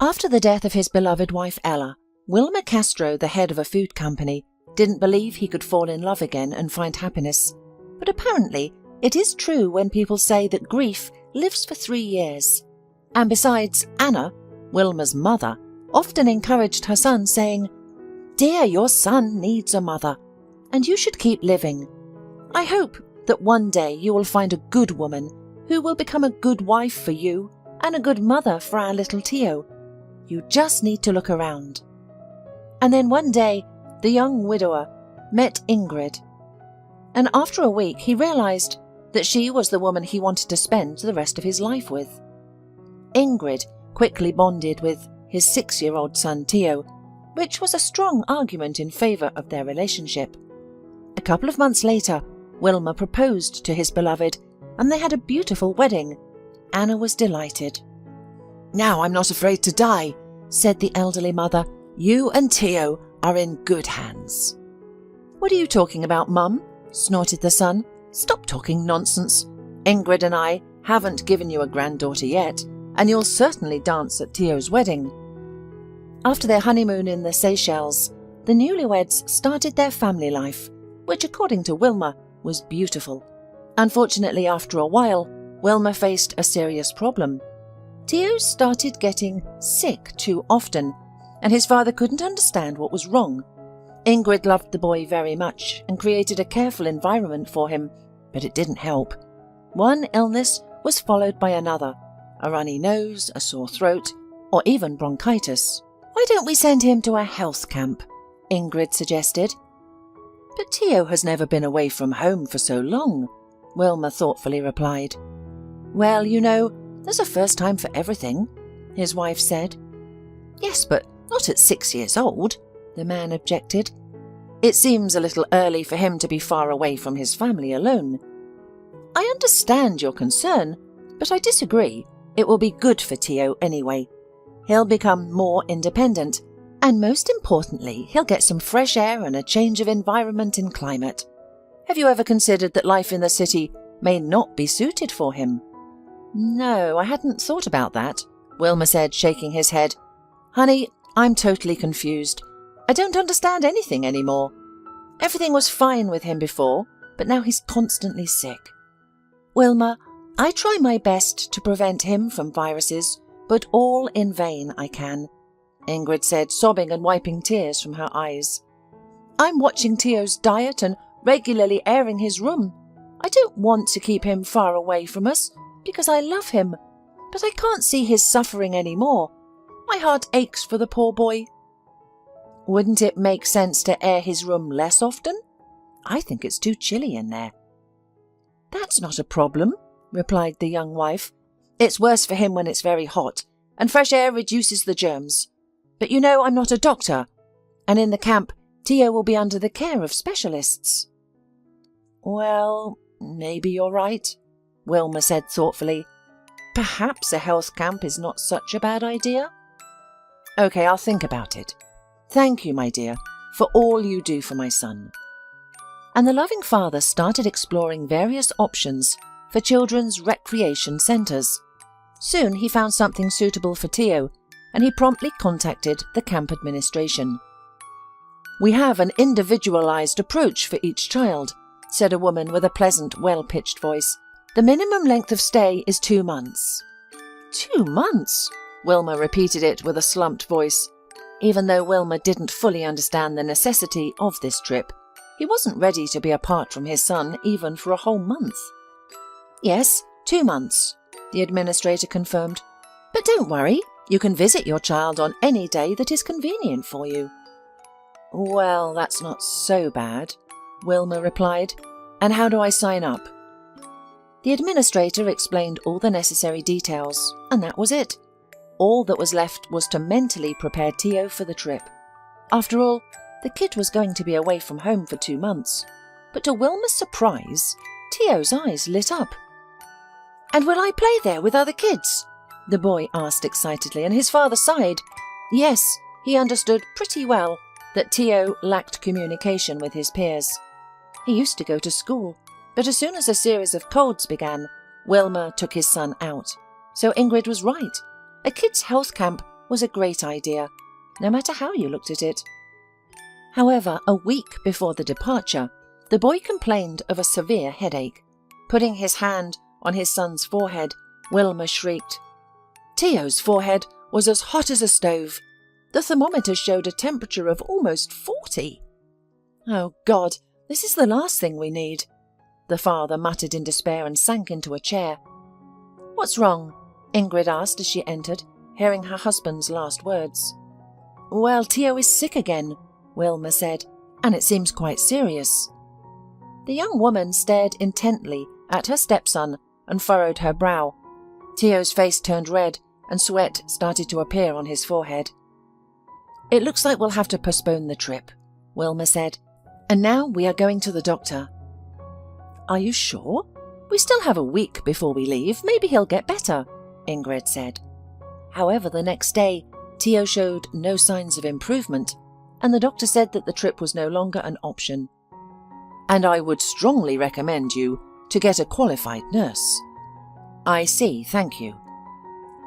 After the death of his beloved wife Ella, Wilmer Castro, the head of a food company, didn't believe he could fall in love again and find happiness. But apparently, it is true when people say that grief lives for 3 years. And besides, Anna, Wilmer's mother, often encouraged her son, saying, "Dear, your son needs a mother, and you should keep living. I hope that one day you will find a good woman who will become a good wife for you and a good mother for our little Tio. You just need to look around." And then one day, the young widower met Ingrid. And after a week, he realized that she was the woman he wanted to spend the rest of his life with. Ingrid quickly bonded with his 6-year-old son Tio, which was a strong argument in favor of their relationship. A couple of months later, Wilmer proposed to his beloved, and they had a beautiful wedding. Anna was delighted. "Now I'm not afraid to die," said the elderly mother. "You and Tio are in good hands." "What are you talking about, Mum?" snorted the son. "Stop talking nonsense. Ingrid and I haven't given you a granddaughter yet, and you'll certainly dance at Tio's wedding." After their honeymoon in the Seychelles, the newlyweds started their family life, which according to Wilmer was beautiful. Unfortunately, after a while, Wilmer faced a serious problem. Tio started getting sick too often, and his father couldn't understand what was wrong. Ingrid loved the boy very much and created a careful environment for him, but it didn't help. One illness was followed by another, a runny nose, a sore throat, or even bronchitis. "Why don't we send him to a health camp?" Ingrid suggested. "But Tio has never been away from home for so long," Wilmer thoughtfully replied. "Well, you know, there's a first time for everything," his wife said. "Yes, but not at 6 years old," the man objected. "It seems a little early for him to be far away from his family alone." "I understand your concern, but I disagree. It will be good for Tio anyway. He'll become more independent, and most importantly, he'll get some fresh air and a change of environment and climate. Have you ever considered that life in the city may not be suited for him?" "No, I hadn't thought about that," Wilmer said, shaking his head. "Honey, I'm totally confused. I don't understand anything anymore. Everything was fine with him before, but now he's constantly sick. Wilmer, I try my best to prevent him from viruses, but all in vain I can," Ingrid said, sobbing and wiping tears from her eyes. "I'm watching Tio's diet and regularly airing his room. I don't want to keep him far away from us because I love him, but I can't see his suffering anymore. My heart aches for the poor boy." "Wouldn't it make sense to air his room less often? I think it's too chilly in there." "That's not a problem," replied the young wife. "It's worse for him when it's very hot, and fresh air reduces the germs. But you know I'm not a doctor, and in the camp, Tio will be under the care of specialists." "Well, maybe you're right," Wilmer said thoughtfully. "Perhaps a health camp is not such a bad idea." "Okay, I'll think about it. Thank you, my dear, for all you do for my son." And the loving father started exploring various options for children's recreation centres. Soon he found something suitable for Tio, and he promptly contacted the camp administration. "We have an individualised approach for each child," said a woman with a pleasant, well-pitched voice. "The minimum length of stay is 2 months." 2 months? Wilmer repeated it with a slumped voice. Even though Wilmer didn't fully understand the necessity of this trip, he wasn't ready to be apart from his son even for a whole month. "Yes, 2 months," the administrator confirmed. "But don't worry, you can visit your child on any day that is convenient for you." "Well, that's not so bad," Wilmer replied. "And how do I sign up?" The administrator explained all the necessary details, and that was it. All that was left was to mentally prepare Tio for the trip. After all, the kid was going to be away from home for 2 months. But to Wilmer's surprise, Tio's eyes lit up. "And will I play there with other kids?" the boy asked excitedly, and his father sighed. Yes, he understood pretty well that Tio lacked communication with his peers. He used to go to school, but as soon as a series of colds began, Wilmer took his son out. So Ingrid was right. A kids' health camp was a great idea, no matter how you looked at it. However, a week before the departure, the boy complained of a severe headache. Putting his hand on his son's forehead, Wilma shrieked. Teo's forehead was as hot as a stove. The thermometer showed a temperature of almost 40. Oh God, this is the last thing we need. The father muttered in despair and sank into a chair. What's wrong? Ingrid asked as she entered, hearing her husband's last words. Well, Teo is sick again, Wilma said, and it seems quite serious. The young woman stared intently at her stepson and furrowed her brow. Teo's face turned red and sweat started to appear on his forehead. It looks like we'll have to postpone the trip, Wilma said, and now we are going to the doctor. Are you sure? We still have a week before we leave. Maybe he'll get better, Ingrid said. However, the next day, Teo showed no signs of improvement, and the doctor said that the trip was no longer an option. And I would strongly recommend you to get a qualified nurse. I see, thank you.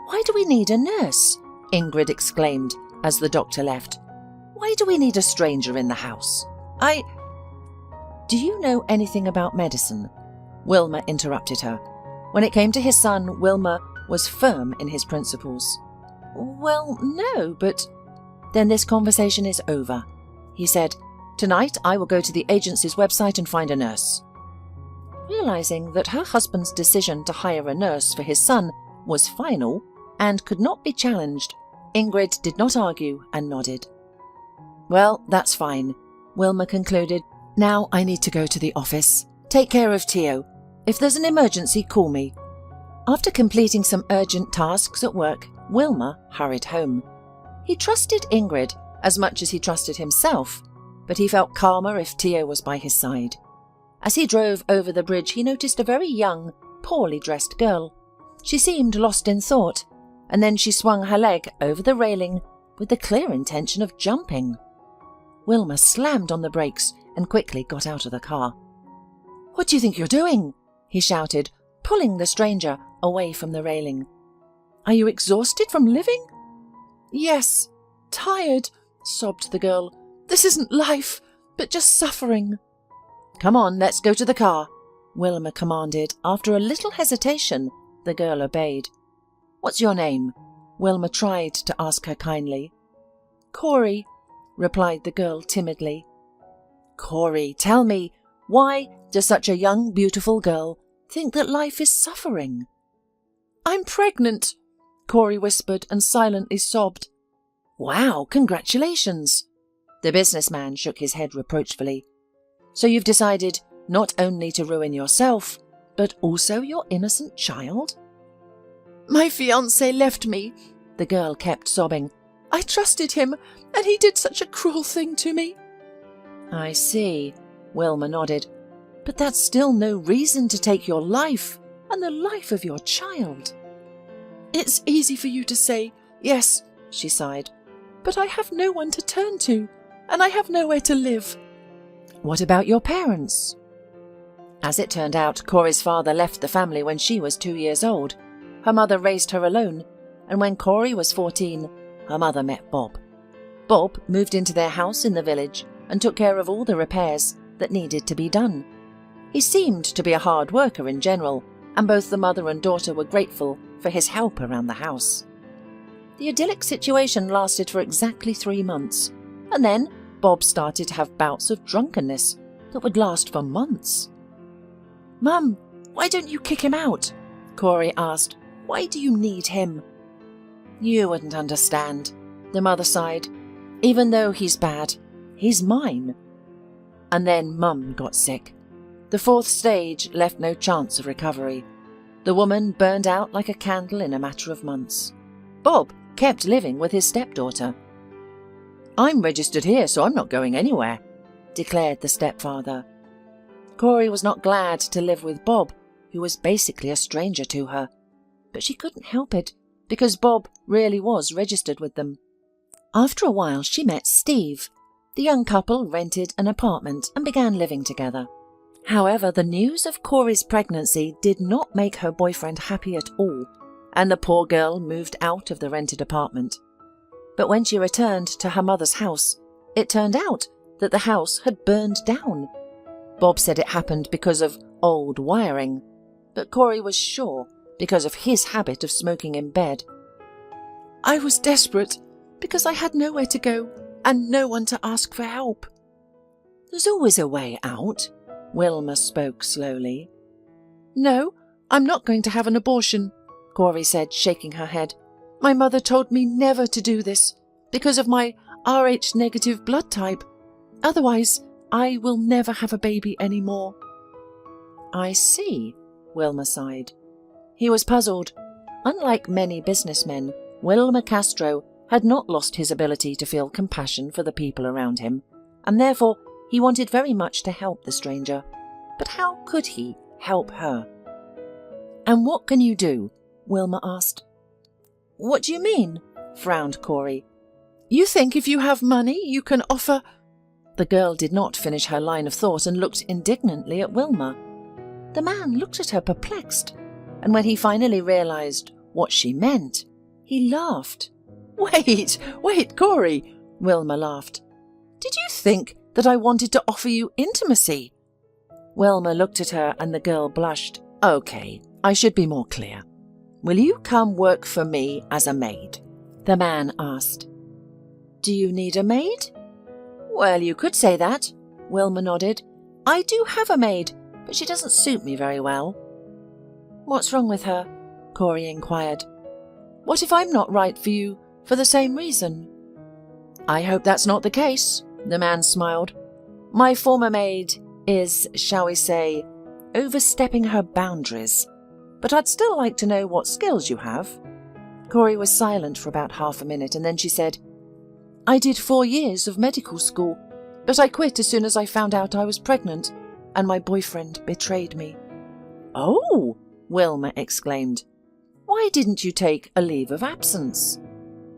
Why do we need a nurse? Ingrid exclaimed as the doctor left. Why do we need a stranger in the house? Do you know anything about medicine? Wilma interrupted her. When it came to his son, Wilma was firm in his principles. Well, no, but... Then this conversation is over, he said. Tonight I will go to the agency's website and find a nurse. Realizing that her husband's decision to hire a nurse for his son was final and could not be challenged, Ingrid did not argue and nodded. Well, that's fine, Wilma concluded. Now I need to go to the office. Take care of Teo. If there's an emergency, call me. After completing some urgent tasks at work, Wilma hurried home. He trusted Ingrid as much as he trusted himself, but he felt calmer if Teo was by his side. As he drove over the bridge, he noticed a very young, poorly dressed girl. She seemed lost in thought, and then she swung her leg over the railing with the clear intention of jumping. Wilma slammed on the brakes and quickly got out of the car. What do you think you're doing? He shouted, pulling the stranger away from the railing. Are you exhausted from living? Yes, tired, sobbed the girl. This isn't life, but just suffering. Come on, let's go to the car, Wilma commanded. After a little hesitation, the girl obeyed. What's your name? Wilma tried to ask her kindly. Corey, replied the girl timidly. Corey, tell me, why does such a young, beautiful girl think that life is suffering? I'm pregnant, Corey whispered and silently sobbed. Wow, congratulations. The businessman shook his head reproachfully. So you've decided not only to ruin yourself, but also your innocent child? My fiancé left me, the girl kept sobbing. I trusted him, and he did such a cruel thing to me. I see, Wilma nodded. But that's still no reason to take your life and the life of your child. It's easy for you to say, yes, she sighed, but I have no one to turn to, and I have nowhere to live. What about your parents? As it turned out, Corey's father left the family when she was 2 years old. Her mother raised her alone, and when Corey was 14, her mother met Bob. Bob moved into their house in the village and took care of all the repairs that needed to be done. He seemed to be a hard worker in general, and both the mother and daughter were grateful for his help around the house. The idyllic situation lasted for exactly 3 months, and then Bob started to have bouts of drunkenness that would last for months. Mum, why don't you kick him out? Corey asked. Why do you need him? You wouldn't understand, the mother sighed. Even though he's bad, he's mine. And then Mum got sick. The 4th stage left no chance of recovery. The woman burned out like a candle in a matter of months. Bob kept living with his stepdaughter. I'm registered here, so I'm not going anywhere, declared the stepfather. Corey was not glad to live with Bob, who was basically a stranger to her. But she couldn't help it, because Bob really was registered with them. After a while, she met Steve. The young couple rented an apartment and began living together. However, the news of Corey's pregnancy did not make her boyfriend happy at all, and the poor girl moved out of the rented apartment. But when she returned to her mother's house, it turned out that the house had burned down. Bob said it happened because of old wiring, but Corey was sure because of his habit of smoking in bed. "I was desperate because I had nowhere to go and no one to ask for help." "There's always a way out," Wilma spoke slowly. "No, I'm not going to have an abortion," Corey said, shaking her head. "My mother told me never to do this because of my Rh negative blood type. Otherwise, I will never have a baby anymore." "I see," Wilma sighed. He was puzzled. Unlike many businessmen, Wilma Castro had not lost his ability to feel compassion for the people around him, and therefore he wanted very much to help the stranger. But how could he help her? "And what can you do?" Wilma asked. "What do you mean?" frowned Corey. "You think if you have money you can offer—" The girl did not finish her line of thought and looked indignantly at Wilma. The man looked at her perplexed, and when he finally realized what she meant, he laughed. Wait, Corey," Wilma laughed. "Did you think that I wanted to offer you intimacy?" Wilma looked at her and the girl blushed. "Okay, I should be more clear. Will you come work for me as a maid?" the man asked. "Do you need a maid?" "Well, you could say that," Wilma nodded. "I do have a maid, but she doesn't suit me very well." "What's wrong with her?" Corey inquired. "What if I'm not right for you for the same reason?" "I hope that's not the case," the man smiled. "My former maid is, shall we say, overstepping her boundaries, but I'd still like to know what skills you have." Corey was silent for about half a minute, and then she said, "I did 4 years of medical school, but I quit as soon as I found out I was pregnant, and my boyfriend betrayed me." "Oh!" Wilma exclaimed. "Why didn't you take a leave of absence?"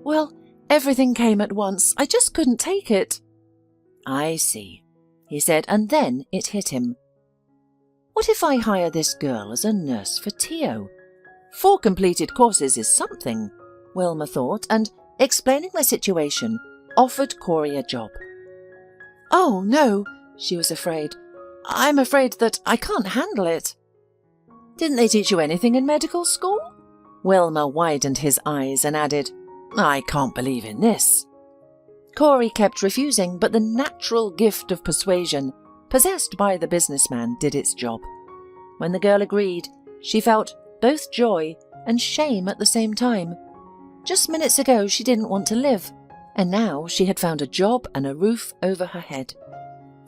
"Well, everything came at once. I just couldn't take it." "I see," he said, and then it hit him. "What if I hire this girl as a nurse for Tio? 4 completed courses is something," Wilma thought, and, explaining the situation, offered Corey a job. "Oh, no," she was afraid. "I'm afraid that I can't handle it." "Didn't they teach you anything in medical school?" Wilma widened his eyes and added, "I can't believe in this." Corey kept refusing, but the natural gift of persuasion possessed by the businessman did its job. When the girl agreed, she felt both joy and shame at the same time. Just minutes ago she didn't want to live, and now she had found a job and a roof over her head.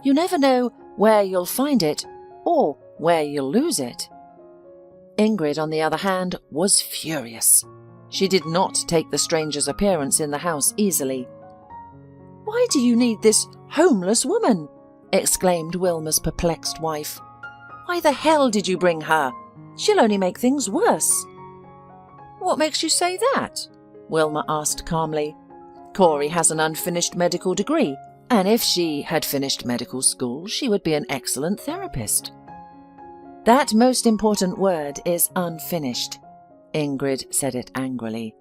You never know where you'll find it or where you'll lose it. Ingrid, on the other hand, was furious. She did not take the stranger's appearance in the house easily. "Why do you need this homeless woman?" exclaimed Wilma's perplexed wife. "Why the hell did you bring her? She'll only make things worse." "What makes you say that?" Wilma asked calmly. "Corey has an unfinished medical degree, and if she had finished medical school, she would be an excellent therapist." "That most important word is unfinished," Ingrid said it angrily.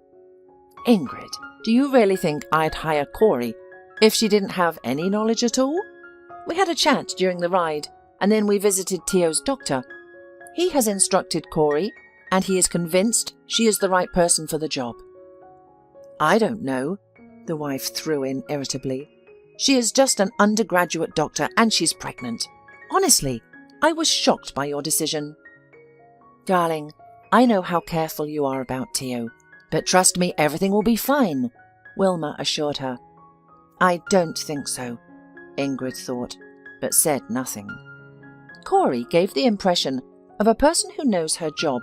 "Ingrid, do you really think I'd hire Corey if she didn't have any knowledge at all? We had a chat during the ride, and then we visited Tio's doctor. He has instructed Corey, and he is convinced she is the right person for the job." "I don't know," the wife threw in irritably. "She is just an undergraduate doctor, and she's pregnant. Honestly, I was shocked by your decision." "Darling, I know how careful you are about Tio, but trust me, everything will be fine," Wilma assured her. "I don't think so," Ingrid thought, but said nothing. Corey gave the impression of a person who knows her job.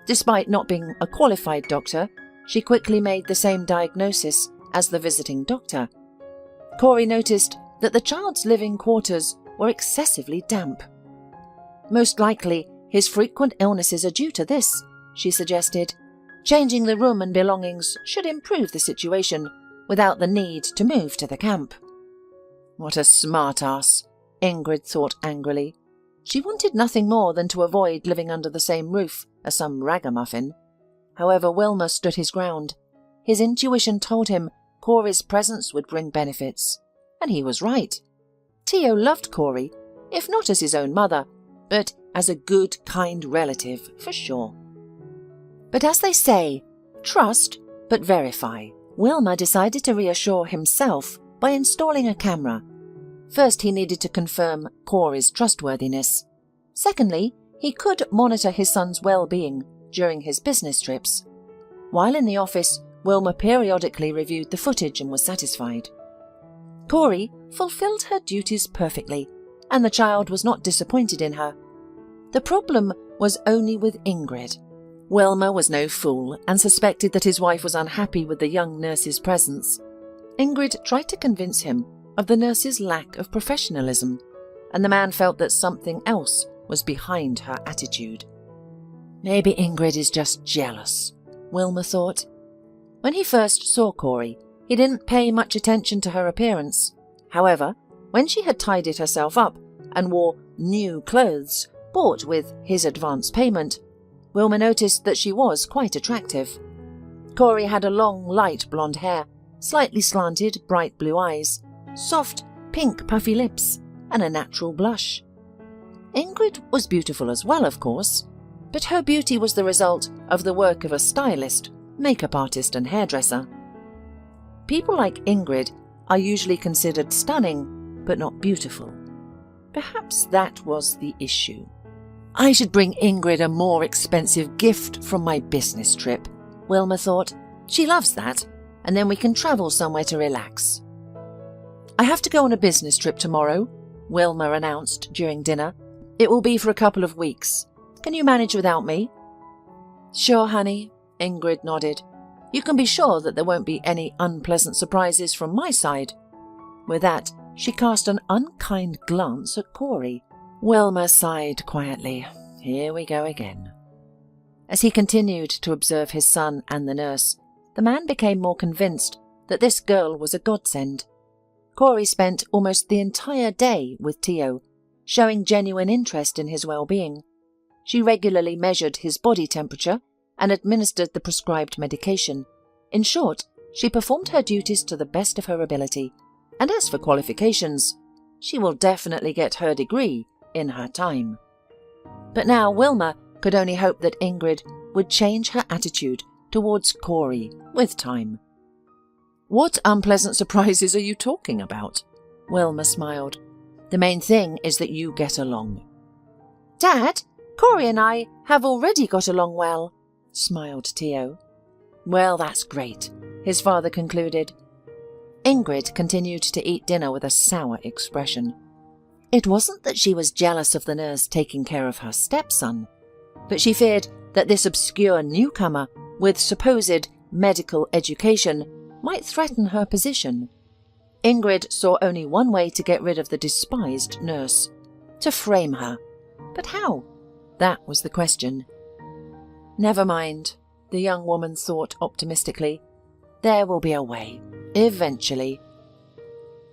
Despite not being a qualified doctor, she quickly made the same diagnosis as the visiting doctor. Corey noticed that the child's living quarters were excessively damp. "Most likely, his frequent illnesses are due to this," she suggested. "Changing the room and belongings should improve the situation without the need to move to the camp." What a smart-ass, Ingrid thought angrily. She wanted nothing more than to avoid living under the same roof as some ragamuffin. However, Wilma stood his ground. His intuition told him Corey's presence would bring benefits. And he was right. Tio loved Corey, if not as his own mother, but as a good, kind relative, for sure. But as they say, trust but verify. Wilmer decided to reassure himself by installing a camera. First, he needed to confirm Corey's trustworthiness. Secondly, he could monitor his son's well-being during his business trips. While in the office, Wilmer periodically reviewed the footage and was satisfied. Corey fulfilled her duties perfectly, and the child was not disappointed in her. The problem was only with Ingrid. Wilmer was no fool and suspected that his wife was unhappy with the young nurse's presence. Ingrid tried to convince him of the nurse's lack of professionalism, and the man felt that something else was behind her attitude. Maybe Ingrid is just jealous, Wilmer thought. When he first saw Corey, he didn't pay much attention to her appearance. However, when she had tidied herself up and wore new clothes bought with his advance payment, Wilmer noticed that she was quite attractive. Corey had a long, light blonde hair, slightly slanted, bright blue eyes, soft, pink, puffy lips, and a natural blush. Ingrid was beautiful as well, of course, but her beauty was the result of the work of a stylist, makeup artist, and hairdresser. People like Ingrid are usually considered stunning, but not beautiful. Perhaps that was the issue. I should bring Ingrid a more expensive gift from my business trip, Wilmer thought. She loves that, and then we can travel somewhere to relax. I have to go on a business trip tomorrow, Wilmer announced during dinner. It will be for a couple of weeks. Can you manage without me? Sure, honey, Ingrid nodded. You can be sure that there won't be any unpleasant surprises from my side. With that, she cast an unkind glance at Corey. Wilmer sighed quietly. Here we go again. As he continued to observe his son and the nurse, the man became more convinced that this girl was a godsend. Corey spent almost the entire day with Tio, showing genuine interest in his well-being. She regularly measured his body temperature and administered the prescribed medication. In short, she performed her duties to the best of her ability. And as for qualifications, she will definitely get her degree in her time. But now Wilmer could only hope that Ingrid would change her attitude towards Corey with time. What unpleasant surprises are you talking about? Wilmer smiled. The main thing is that you get along. Dad, Corey and I have already got along well, smiled Tio. Well, that's great, his father concluded. Ingrid continued to eat dinner with a sour expression. It wasn't that she was jealous of the nurse taking care of her stepson, but she feared that this obscure newcomer with supposed medical education might threaten her position. Ingrid saw only one way to get rid of the despised nurse: to frame her. But how? That was the question. Never mind, the young woman thought optimistically. There will be a way, eventually.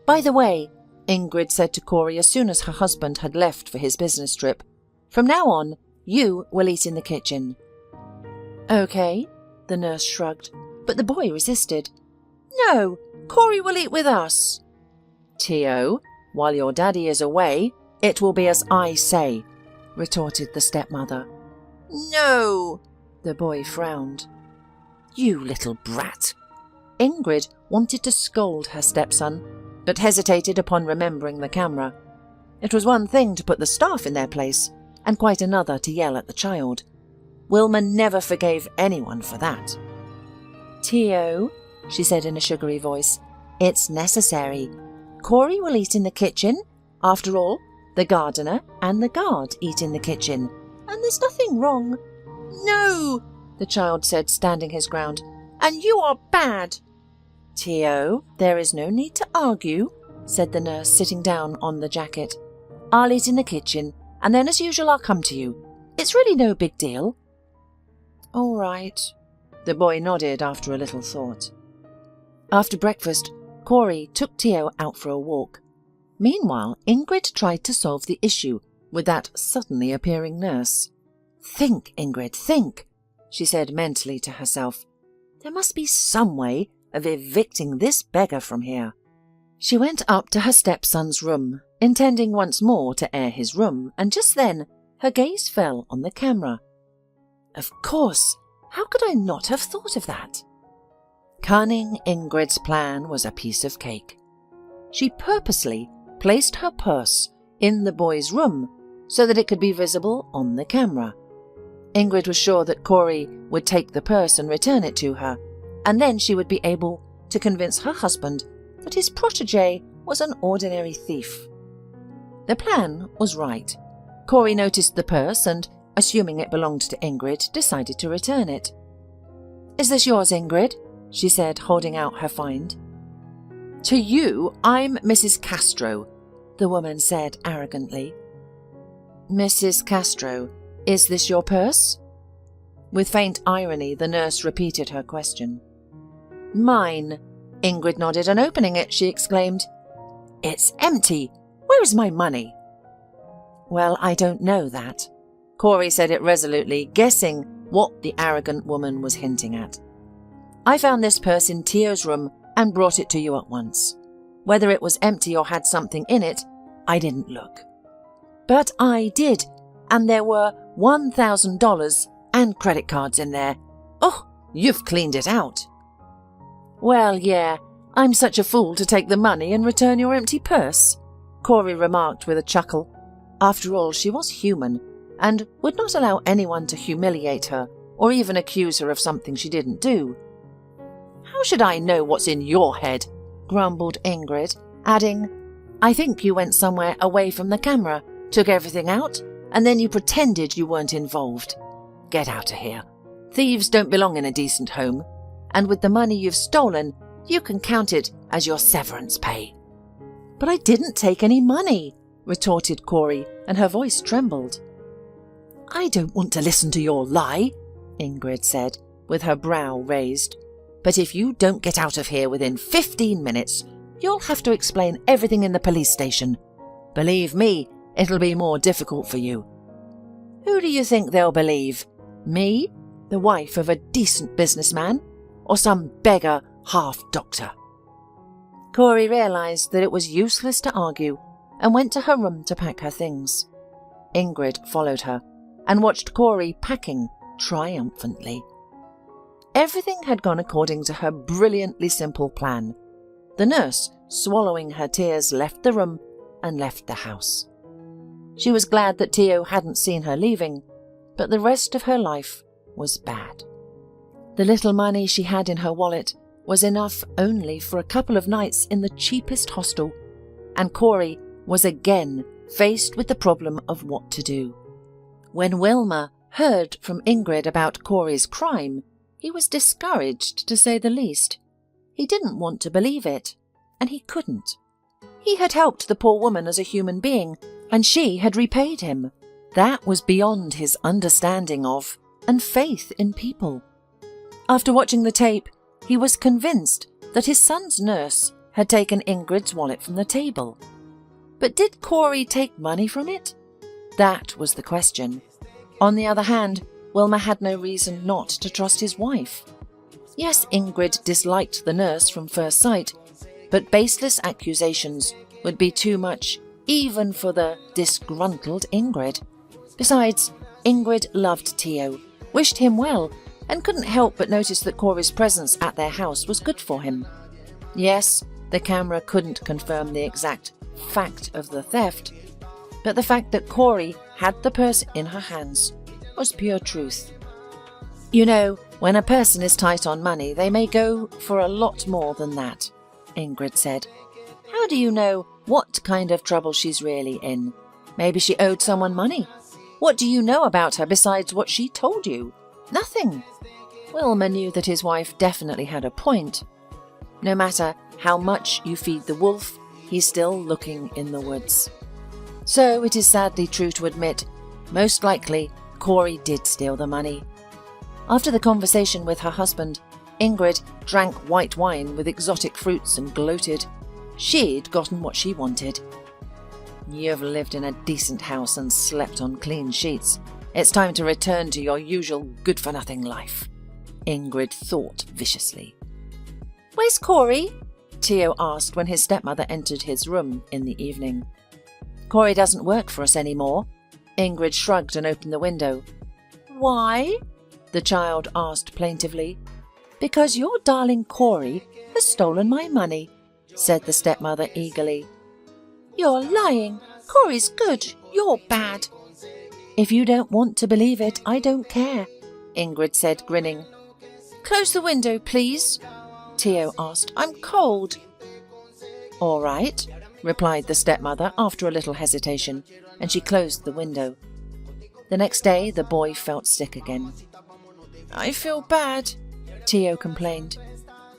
By the way, Ingrid said to Corey as soon as her husband had left for his business trip, from now on, you will eat in the kitchen. Okay, the nurse shrugged, but the boy resisted. No, Corey will eat with us. Tio, while your daddy is away, it will be as I say, retorted the stepmother. No, the boy frowned. You little brat. Ingrid wanted to scold her stepson, but hesitated upon remembering the camera. It was one thing to put the staff in their place, and quite another to yell at the child. Wilmer never forgave anyone for that. Tio, she said in a sugary voice, it's necessary. Corey will eat in the kitchen. After all, the gardener and the guard eat in the kitchen, and there's nothing wrong. No, the child said, standing his ground, and you are bad. Tio, there is no need to argue, said the nurse, sitting down on the jacket. I'll eat in the kitchen, and then as usual I'll come to you. It's really no big deal. All right, the boy nodded after a little thought. After breakfast, Corey took Tio out for a walk. Meanwhile, Ingrid tried to solve the issue with that suddenly appearing nurse. Think, Ingrid, think, she said mentally to herself. There must be some way of evicting this beggar from here. She went up to her stepson's room, intending once more to air his room, and just then her gaze fell on the camera. Of course, how could I not have thought of that? Cunning Ingrid's plan was a piece of cake. She purposely placed her purse in the boy's room so that it could be visible on the camera. Ingrid was sure that Corey would take the purse and return it to her, and then she would be able to convince her husband that his protégé was an ordinary thief. The plan was right. Corey noticed the purse and, assuming it belonged to Ingrid, decided to return it. "Is this yours, Ingrid?" she said, holding out her find. "To you, I'm Mrs. Castro," the woman said arrogantly. "Mrs. Castro, is this your purse?" With faint irony, the nurse repeated her question. "Mine," Ingrid nodded, and opening it, she exclaimed, "It's empty! Where is my money?" "Well, I don't know that." Corey said it resolutely, guessing what the arrogant woman was hinting at. "I found this purse in Tio's room and brought it to you at once. Whether it was empty or had something in it, I didn't look. But I did, and there were $1,000 and credit cards in there. Oh, you've cleaned it out." "Well, yeah, I'm such a fool to take the money and return your empty purse," Corey remarked with a chuckle. After all, she was human, and would not allow anyone to humiliate her or even accuse her of something she didn't do. "How should I know what's in your head?" grumbled Ingrid, adding, "I think you went somewhere away from the camera, took everything out, and then you pretended you weren't involved. Get out of here. Thieves don't belong in a decent home, and with the money you've stolen, you can count it as your severance pay." "But I didn't take any money," retorted Corey, and her voice trembled. "I don't want to listen to your lie," Ingrid said, with her brow raised. "But if you don't get out of here within 15 minutes, you'll have to explain everything in the police station. Believe me, it'll be more difficult for you." "Who do you think they'll believe? Me, the wife of a decent businessman, or some beggar half-doctor?" Corey realized that it was useless to argue and went to her room to pack her things. Ingrid followed her and watched Corey packing triumphantly. Everything had gone according to her brilliantly simple plan. The nurse, swallowing her tears, left the room and left the house. She was glad that Tio hadn't seen her leaving, but the rest of her life was bad. The little money she had in her wallet was enough only for a couple of nights in the cheapest hostel, and Corey was again faced with the problem of what to do. When Wilma heard from Ingrid about Corey's crime, he was discouraged, to say the least. He didn't want to believe it, and he couldn't. He had helped the poor woman as a human being, and she had repaid him. That was beyond his understanding of and faith in people. After watching the tape, he was convinced that his son's nurse had taken Ingrid's wallet from the table. But did Corey take money from it? That was the question. On the other hand, Wilma had no reason not to trust his wife. Yes, Ingrid disliked the nurse from first sight, but baseless accusations would be too much even for the disgruntled Ingrid. Besides, Ingrid loved Tio, wished him well, and couldn't help but notice that Corey's presence at their house was good for him. Yes, the camera couldn't confirm the exact fact of the theft, but the fact that Corey had the purse in her hands was pure truth. You know, when a person is tight on money, they may go for a lot more than that, Ingrid said. How do you know what kind of trouble she's really in? Maybe she owed someone money. What do you know about her besides what she told you? Nothing. Wilma knew that his wife definitely had a point. No matter how much you feed the wolf, he's still looking in the woods. So it is sadly true to admit, most likely Corey did steal the money. After the conversation with her husband, Ingrid drank white wine with exotic fruits and gloated. She'd gotten what she wanted. You've lived in a decent house and slept on clean sheets. It's time to return to your usual good-for-nothing life, Ingrid thought viciously. "Where's Corey?" Theo asked when his stepmother entered his room in the evening. "Corey doesn't work for us anymore." Ingrid shrugged and opened the window. "Why?" the child asked plaintively. "Because your darling Corey has stolen my money," said the stepmother eagerly. "You're lying. Corey's good. You're bad." "If you don't want to believe it, I don't care," Ingrid said, grinning. "Close the window, please," Theo asked. "I'm cold." "All right," replied the stepmother after a little hesitation, and she closed the window. The next day, the boy felt sick again. "I feel bad," Theo complained.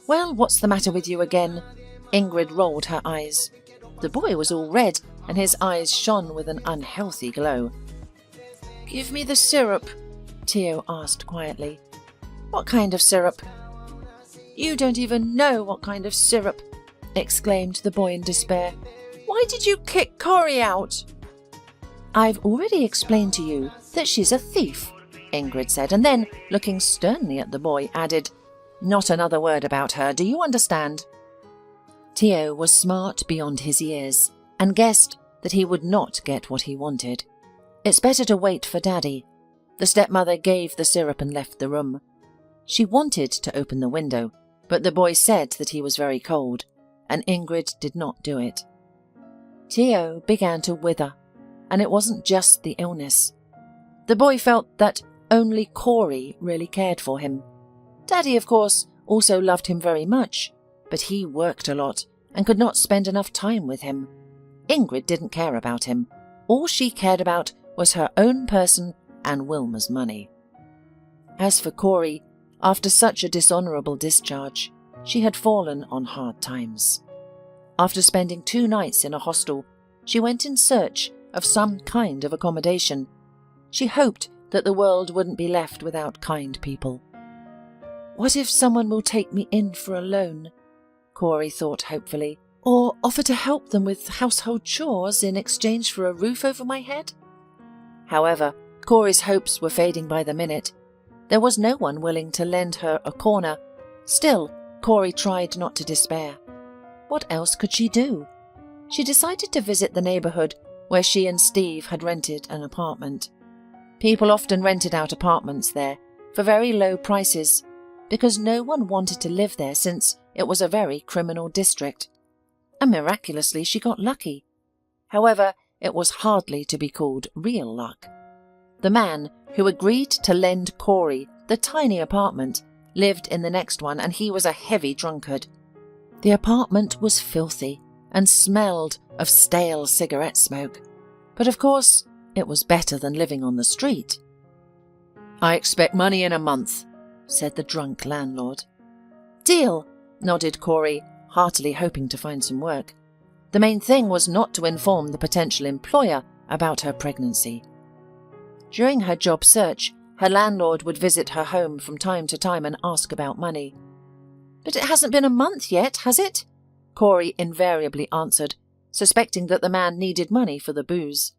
"Well, what's the matter with you again?" Ingrid rolled her eyes. The boy was all red, and his eyes shone with an unhealthy glow. "Give me the syrup," Theo asked quietly. "What kind of syrup?" "You don't even know what kind of syrup," exclaimed the boy in despair. "Why did you kick Corey out?" "I've already explained to you that she's a thief," Ingrid said, and then, looking sternly at the boy, added, "Not another word about her, do you understand?" Theo was smart beyond his years and guessed that he would not get what he wanted. It's better to wait for Daddy. The stepmother gave the syrup and left the room. She wanted to open the window, but the boy said that he was very cold, and Ingrid did not do it. Theo began to wither, and it wasn't just the illness. The boy felt that only Corey really cared for him. Daddy, of course, also loved him very much, but he worked a lot and could not spend enough time with him. Ingrid didn't care about him. All she cared about was her own person and Wilma's money. As for Corey, after such a dishonourable discharge, she had fallen on hard times. After spending 2 nights in a hostel, she went in search of some kind of accommodation. She hoped that the world wouldn't be left without kind people. "What if someone will take me in for a loan?" Corey thought hopefully. "Or offer to help them with household chores in exchange for a roof over my head?" However, Corey's hopes were fading by the minute. There was no one willing to lend her a corner. Still, Corey tried not to despair. What else could she do? She decided to visit the neighbourhood where she and Steve had rented an apartment. People often rented out apartments there for very low prices because no one wanted to live there since it was a very criminal district. And miraculously she got lucky. However, it was hardly to be called real luck. The man who agreed to lend Corey the tiny apartment lived in the next one, and he was a heavy drunkard. The apartment was filthy and smelled of stale cigarette smoke, but of course it was better than living on the street. "I expect money in a month," said the drunk landlord. "Deal," nodded Corey, heartily hoping to find some work. The main thing was not to inform the potential employer about her pregnancy. During her job search, her landlord would visit her home from time to time and ask about money. "But it hasn't been a month yet, has it?" Corey invariably answered, suspecting that the man needed money for the booze.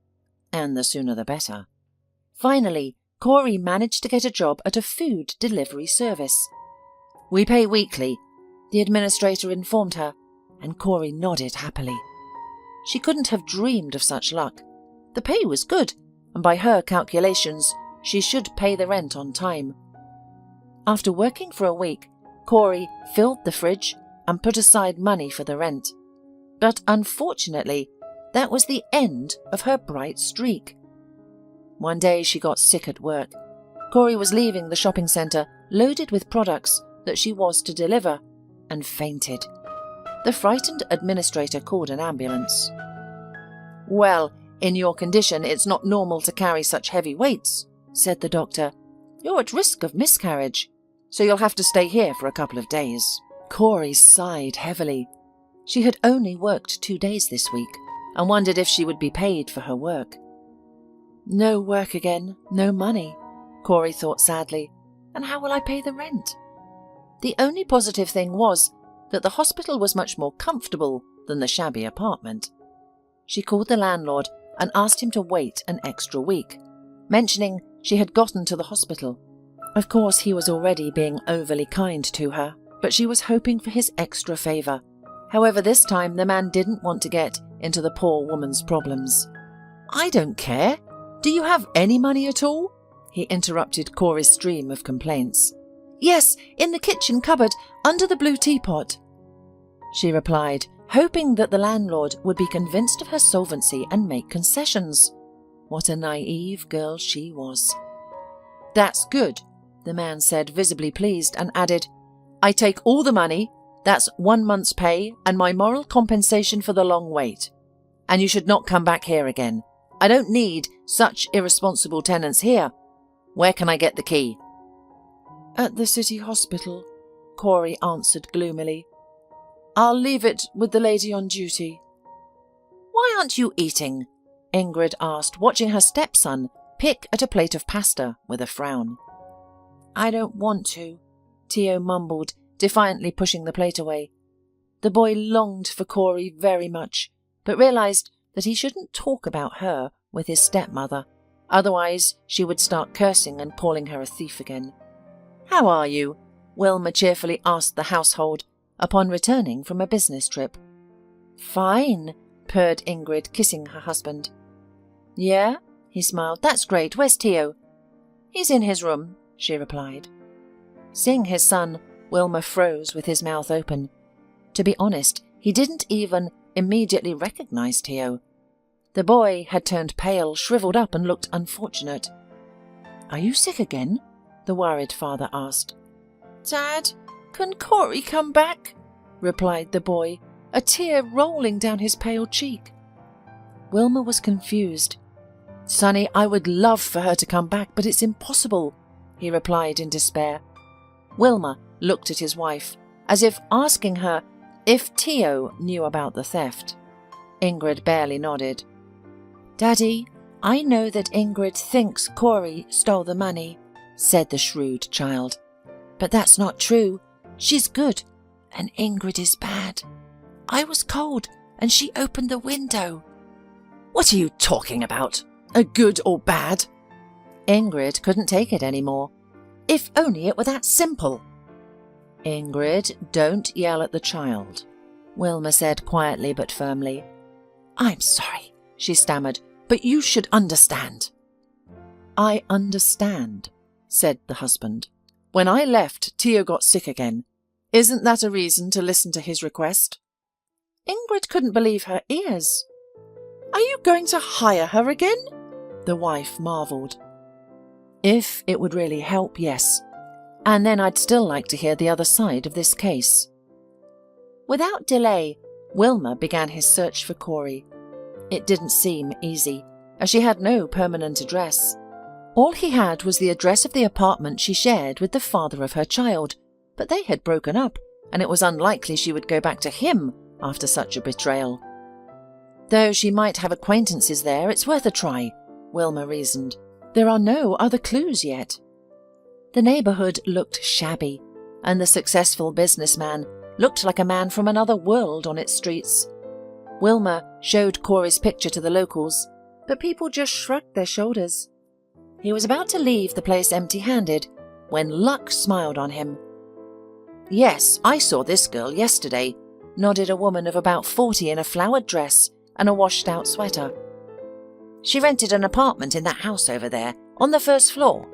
And the sooner the better. Finally, Corey managed to get a job at a food delivery service. "We pay weekly," the administrator informed her, and Corey nodded happily. She couldn't have dreamed of such luck. The pay was good, and by her calculations, she should pay the rent on time. After working for a week, Corey filled the fridge and put aside money for the rent. But unfortunately, that was the end of her bright streak. One day she got sick at work. Corey was leaving the shopping centre loaded with products that she was to deliver and fainted. The frightened administrator called an ambulance. "Well, in your condition, it's not normal to carry such heavy weights," said the doctor. "You're at risk of miscarriage, so you'll have to stay here for a couple of days." Corey sighed heavily. She had only worked 2 days this week and wondered if she would be paid for her work. No work again, no money, Corey thought sadly. And how will I pay the rent? The only positive thing was that the hospital was much more comfortable than the shabby apartment. She called the landlord and asked him to wait an extra week, mentioning she had gotten to the hospital. Of course, he was already being overly kind to her, but she was hoping for his extra favour. However, this time the man didn't want to get into the poor woman's problems. "I don't care. Do you have any money at all?" he interrupted Corey's stream of complaints. "Yes, in the kitchen cupboard, under the blue teapot," she replied, hoping that the landlord would be convinced of her solvency and make concessions. What a naive girl she was. "That's good," the man said, visibly pleased, and added, "I take all the money. That's 1 month's pay and my moral compensation for the long wait. And you should not come back here again. I don't need such irresponsible tenants here. Where can I get the key?" "At the city hospital," Corey answered gloomily. "I'll leave it with the lady on duty." "Why aren't you eating?" Ingrid asked, watching her stepson pick at a plate of pasta with a frown. "I don't want to," Theo mumbled, defiantly pushing the plate away. The boy longed for Corey very much, but realised that he shouldn't talk about her with his stepmother, otherwise she would start cursing and calling her a thief again. "How are you?" Wilma cheerfully asked the household upon returning from a business trip. "Fine," purred Ingrid, kissing her husband. "Yeah?" he smiled. "That's great. Where's Theo?" "He's in his room," she replied. Seeing his son, Wilma froze with his mouth open. To be honest, he didn't even immediately recognize Theo. The boy had turned pale, shriveled up, and looked unfortunate. "Are you sick again?" the worried father asked. "Dad, can Corey come back?" replied the boy, a tear rolling down his pale cheek. Wilma was confused. "Sonny, I would love for her to come back, but it's impossible," he replied in despair. Wilma looked at his wife, as if asking her if Theo knew about the theft. Ingrid barely nodded. "Daddy, I know that Ingrid thinks Corey stole the money," said the shrewd child. "But that's not true. She's good, and Ingrid is bad. I was cold, and she opened the window." "What are you talking about? A good or bad?" Ingrid couldn't take it anymore. If only it were that simple. "Ingrid, don't yell at the child," Wilma said quietly but firmly. "I'm sorry," she stammered, "but you should understand." "I understand," said the husband. "When I left, Theo got sick again. Isn't that a reason to listen to his request?" Ingrid couldn't believe her ears. "Are you going to hire her again?" the wife marvelled. "If it would really help, yes. And then I'd still like to hear the other side of this case." Without delay, Wilma began his search for Corey. It didn't seem easy, as she had no permanent address. All he had was the address of the apartment she shared with the father of her child, but they had broken up, and it was unlikely she would go back to him after such a betrayal. Though she might have acquaintances there, it's worth a try, Wilma reasoned. There are no other clues yet. The neighbourhood looked shabby, and the successful businessman looked like a man from another world on its streets. Wilma showed Corey's picture to the locals, but people just shrugged their shoulders. He was about to leave the place empty-handed when luck smiled on him. "Yes, I saw this girl yesterday," nodded a woman of about 40 in a flowered dress and a washed-out sweater. "She rented an apartment in that house over there, on the first floor."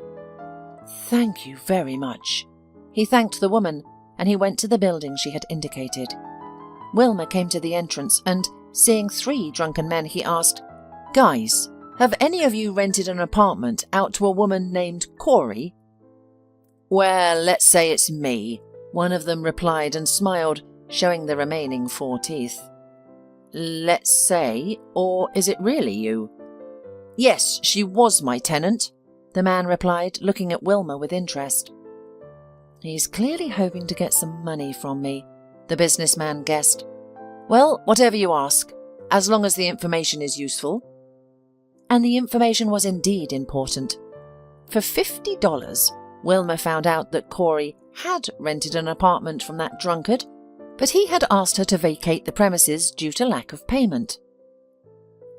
"Thank you very much." He thanked the woman, and he went to the building she had indicated. Wilma came to the entrance, and, seeing 3 drunken men, he asked, "Guys, have any of you rented an apartment out to a woman named Corey?" "Well, let's say it's me," one of them replied and smiled, showing the remaining 4 teeth. "Let's say, or is it really you?" "Yes, she was my tenant," the man replied, looking at Wilma with interest. "He's clearly hoping to get some money from me," the businessman guessed. "Well, whatever you ask, as long as the information is useful." And the information was indeed important. For $50, Wilma found out that Corey had rented an apartment from that drunkard, but he had asked her to vacate the premises due to lack of payment.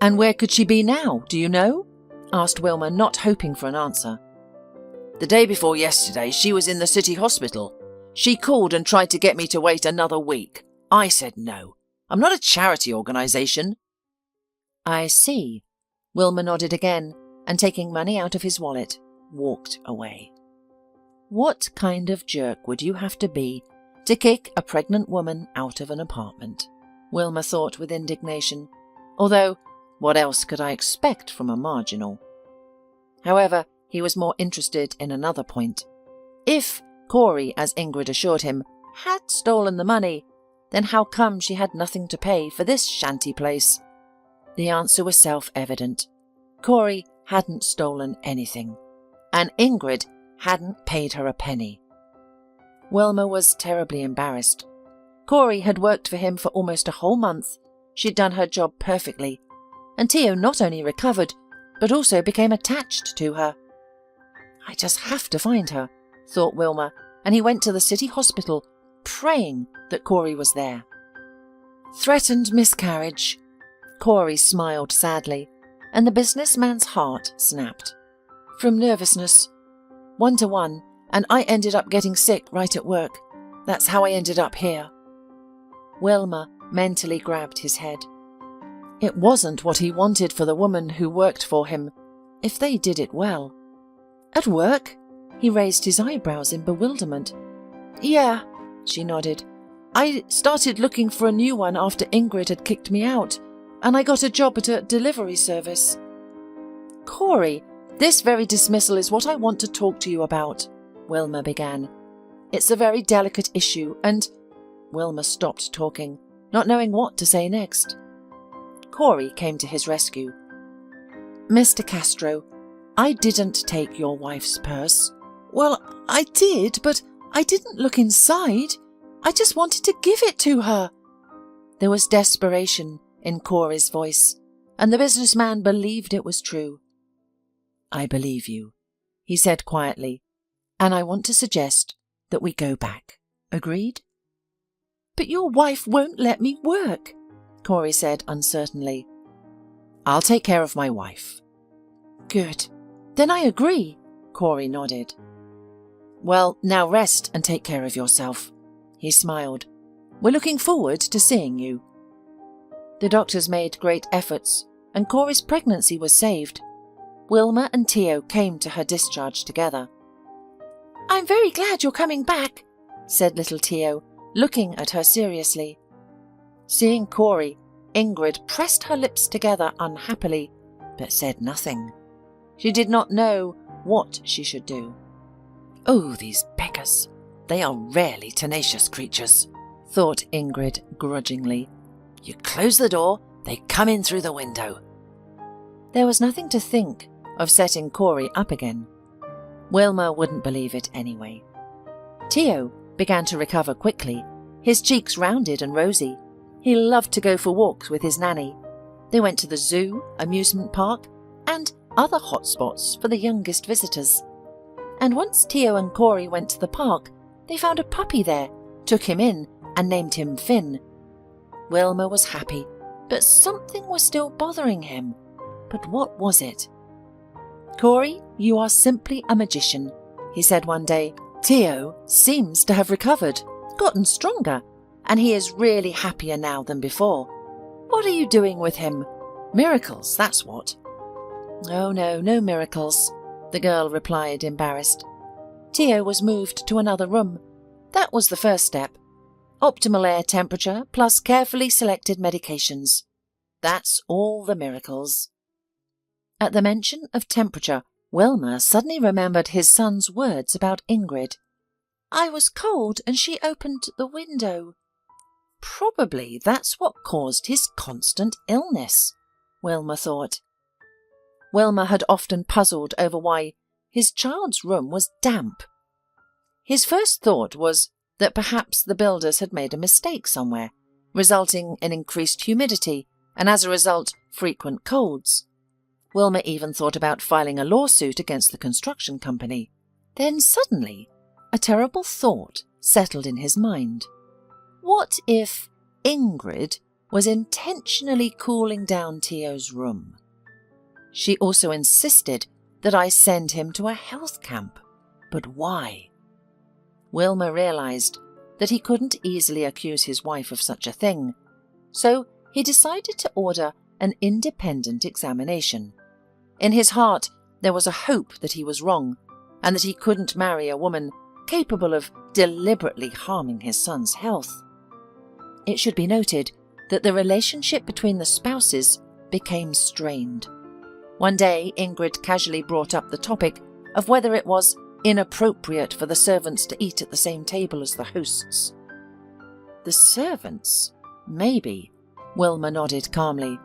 "And where could she be now, do you know?" asked Wilma, not hoping for an answer. "The day before yesterday, she was in the city hospital. She called and tried to get me to wait another week. I said no. I'm not a charity organisation." "I see." Wilmer nodded again and, taking money out of his wallet, walked away. What kind of jerk would you have to be to kick a pregnant woman out of an apartment? Wilmer thought with indignation, although what else could I expect from a marginal? However, he was more interested in another point. If Corey, as Ingrid assured him, had stolen the money, then how come she had nothing to pay for this shanty place? The answer was self-evident. Corey hadn't stolen anything, and Ingrid hadn't paid her a penny. Wilmer was terribly embarrassed. Corey had worked for him for almost a whole month. She'd done her job perfectly, and Tio not only recovered, but also became attached to her. "I just have to find her," thought Wilmer, and he went to the city hospital, praying that Corey was there. Threatened miscarriage. Corey smiled sadly, and the businessman's heart snapped. From nervousness. 1-to-1, and I ended up getting sick right at work. That's how I ended up here. Wilmer mentally grabbed his head. It wasn't what he wanted for the woman who worked for him, if they did it well. At work? He raised his eyebrows in bewilderment. "Yeah," she nodded. "I started looking for a new one after Ingrid had kicked me out, and I got a job at a delivery service." "Corey, this very dismissal is what I want to talk to you about," Wilmer began. "It's a very delicate issue, and—" Wilmer stopped talking, not knowing what to say next. Corey came to his rescue. "Mr. Castro, I didn't take your wife's purse." "Well, I did, but I didn't look inside. I just wanted to give it to her." There was desperation in Corey's voice, and the businessman believed it was true. "I believe you," he said quietly, "and I want to suggest that we go back. Agreed?" "But your wife won't let me work," Corey said uncertainly. "I'll take care of my wife." "Good. Then I agree," Corey nodded. "Well, now rest and take care of yourself." He smiled. "We're looking forward to seeing you." The doctors made great efforts, and Corey's pregnancy was saved. Wilmer and Tio came to her discharge together. "I'm very glad you're coming back," said little Tio, looking at her seriously. Seeing Corey, Ingrid pressed her lips together unhappily, but said nothing. She did not know what she should do. "Oh, these beggars! They are rarely tenacious creatures," thought Ingrid grudgingly. "You close the door, they come in through the window." There was nothing to think of setting Corey up again. Wilmer wouldn't believe it anyway. Tio began to recover quickly, his cheeks rounded and rosy. He loved to go for walks with his nanny. They went to the zoo, amusement park, and other hot spots for the youngest visitors. And once Tio and Corey went to the park, they found a puppy there, took him in, and named him Finn. Wilmer was happy, but something was still bothering him. But what was it? "Corey, you are simply a magician," he said one day. "Tio seems to have recovered, gotten stronger, and he is really happier now than before. What are you doing with him? Miracles, that's what." "Oh no, no miracles," the girl replied, embarrassed. Tio was moved to another room. That was the first step. Optimal air temperature plus carefully selected medications. That's all the miracles. At the mention of temperature, Wilmer suddenly remembered his son's words about Ingrid. "I was cold and she opened the window." Probably that's what caused his constant illness, Wilmer thought. Wilmer had often puzzled over why his child's room was damp. His first thought was that perhaps the builders had made a mistake somewhere, resulting in increased humidity and as a result frequent colds. Wilmer even thought about filing a lawsuit against the construction company. Then suddenly, a terrible thought settled in his mind. What if Ingrid was intentionally cooling down Tio's room? She also insisted that I send him to a health camp. But why? Wilmer realised that he couldn't easily accuse his wife of such a thing, so he decided to order an independent examination. In his heart, there was a hope that he was wrong, and that he couldn't marry a woman capable of deliberately harming his son's health. It should be noted that the relationship between the spouses became strained. One day, Ingrid casually brought up the topic of whether it was inappropriate for the servants to eat at the same table as the hosts. The servants? Maybe, Wilmer nodded calmly.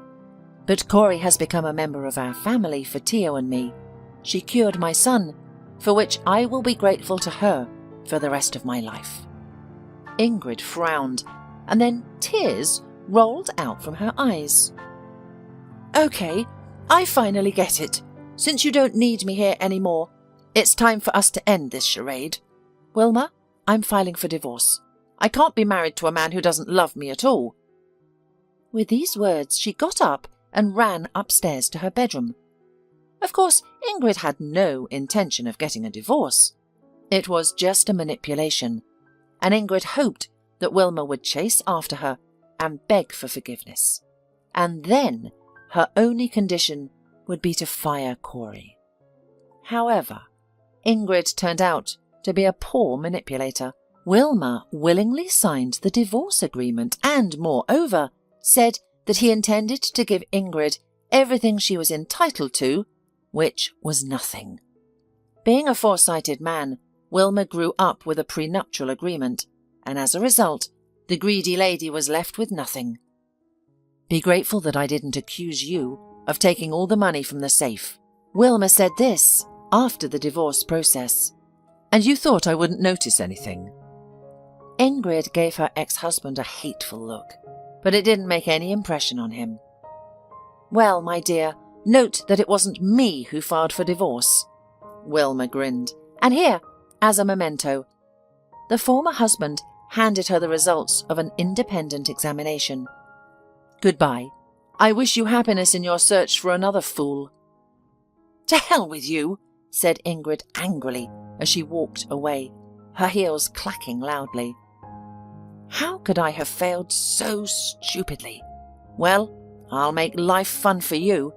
But Corey has become a member of our family for Theo and me. She cured my son, for which I will be grateful to her for the rest of my life. Ingrid frowned, and then tears rolled out from her eyes. Okay, I finally get it. Since you don't need me here anymore, it's time for us to end this charade. Wilmer, I'm filing for divorce. I can't be married to a man who doesn't love me at all. With these words, she got up and ran upstairs to her bedroom. Of course, Ingrid had no intention of getting a divorce. It was just a manipulation, and Ingrid hoped that Wilmer would chase after her and beg for forgiveness. And then her only condition would be to fire Corey. However, Ingrid turned out to be a poor manipulator. Wilmer willingly signed the divorce agreement and, moreover, said that he intended to give Ingrid everything she was entitled to, which was nothing. Being a foresighted man, Wilmer grew up with a prenuptial agreement, and as a result, the greedy lady was left with nothing. Be grateful that I didn't accuse you of taking all the money from the safe. Wilmer said this after the divorce process. And you thought I wouldn't notice anything? Ingrid gave her ex-husband a hateful look, but it didn't make any impression on him. Well, my dear, note that it wasn't me who filed for divorce. Wilmer grinned. And here, as a memento, the former husband handed her the results of an independent examination. Goodbye. I wish you happiness in your search for another fool. To hell with you, said Ingrid angrily as she walked away, her heels clacking loudly. How could I have failed so stupidly? Well, I'll make life fun for you.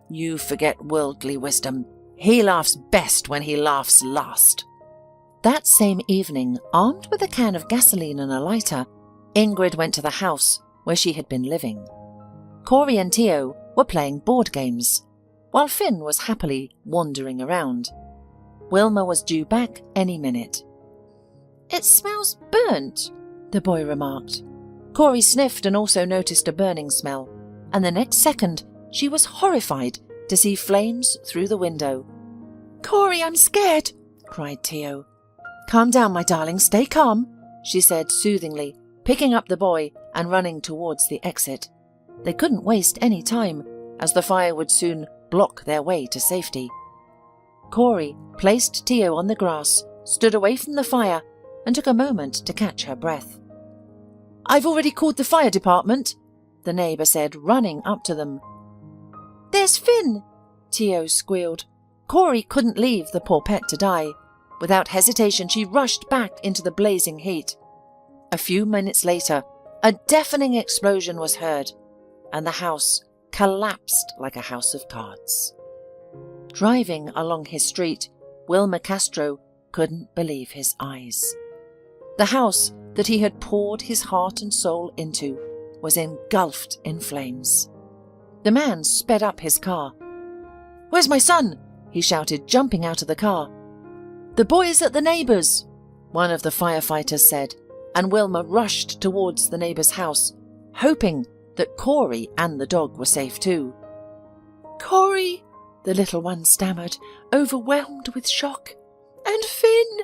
You forget worldly wisdom. He laughs best when he laughs last. That same evening, armed with a can of gasoline and a lighter, Ingrid went to the house where she had been living. Corey and Theo were playing board games, while Finn was happily wandering around. Wilmer was due back any minute. It smells burnt, the boy remarked. Corey sniffed and also noticed a burning smell, and the next second she was horrified to see flames through the window. Corey, I'm scared, cried Theo. Calm down, my darling, stay calm, she said soothingly, picking up the boy and running towards the exit. They couldn't waste any time, as the fire would soon block their way to safety. Corey placed Theo on the grass, stood away from the fire, and took a moment to catch her breath. I've already called the fire department, the neighbour said, running up to them. There's Finn, Theo squealed. Corey couldn't leave the poor pet to die. Without hesitation, she rushed back into the blazing heat. A few minutes later, a deafening explosion was heard, and the house collapsed like a house of cards. Driving along his street, Wilmer Castro couldn't believe his eyes. The house that he had poured his heart and soul into was engulfed in flames. The man sped up his car. Where's my son? He shouted, jumping out of the car. The boy is at the neighbour's, one of the firefighters said, and Wilmer rushed towards the neighbour's house, hoping that Corey and the dog were safe too. Corey, the little one stammered, overwhelmed with shock. And Finn!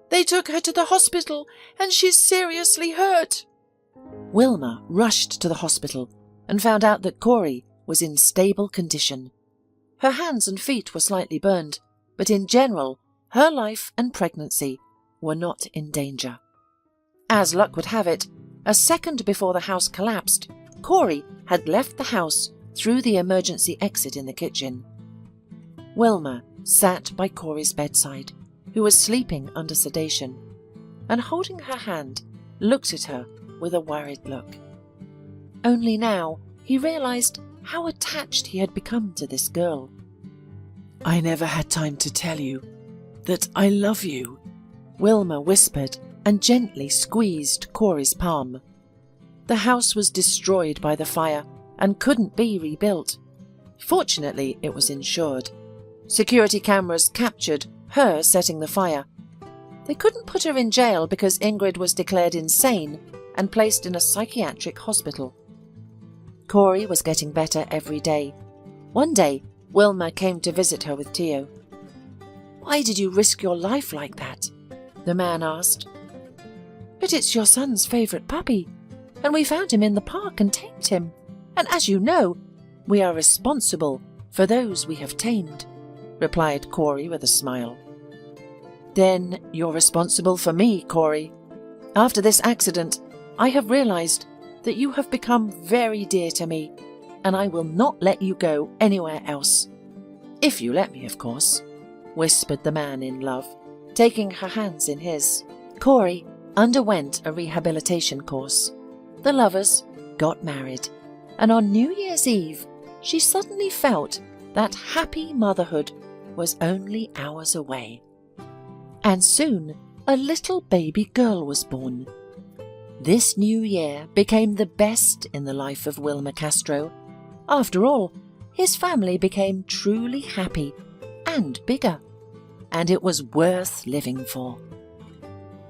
They took her to the hospital, and she's seriously hurt. Wilmer rushed to the hospital and found out that Corey was in stable condition. Her hands and feet were slightly burned, but in general, her life and pregnancy were not in danger. As luck would have it, a second before the house collapsed, Corey had left the house through the emergency exit in the kitchen. Wilmer sat by Corey's bedside, who was sleeping under sedation. and holding her hand, looked at her with a worried look. Only now he realized how attached he had become to this girl. "I never had time to tell you that I love you," Wilma whispered and gently squeezed Corey's palm. The house was destroyed by the fire and couldn't be rebuilt. Fortunately, it was insured. Security cameras captured her setting the fire. They couldn't put her in jail because Ingrid was declared insane and placed in a psychiatric hospital. Corey was getting better every day. One day, Wilma came to visit her with Theo. "Why did you risk your life like that?" the man asked. "But it's your son's favourite puppy, and we found him in the park and tamed him. And as you know, we are responsible for those we have tamed," replied Corey with a smile. "Then you're responsible for me, Corey. After this accident, I have realized that you have become very dear to me, and I will not let you go anywhere else. If you let me, of course," whispered the man in love, taking her hands in his. Corey underwent a rehabilitation course. The lovers got married, and on New Year's Eve, she suddenly felt that happy motherhood was only hours away. And soon a little baby girl was born. This new year became the best in the life of Wilma Castro. After all, his family became truly happy and bigger, and it was worth living for.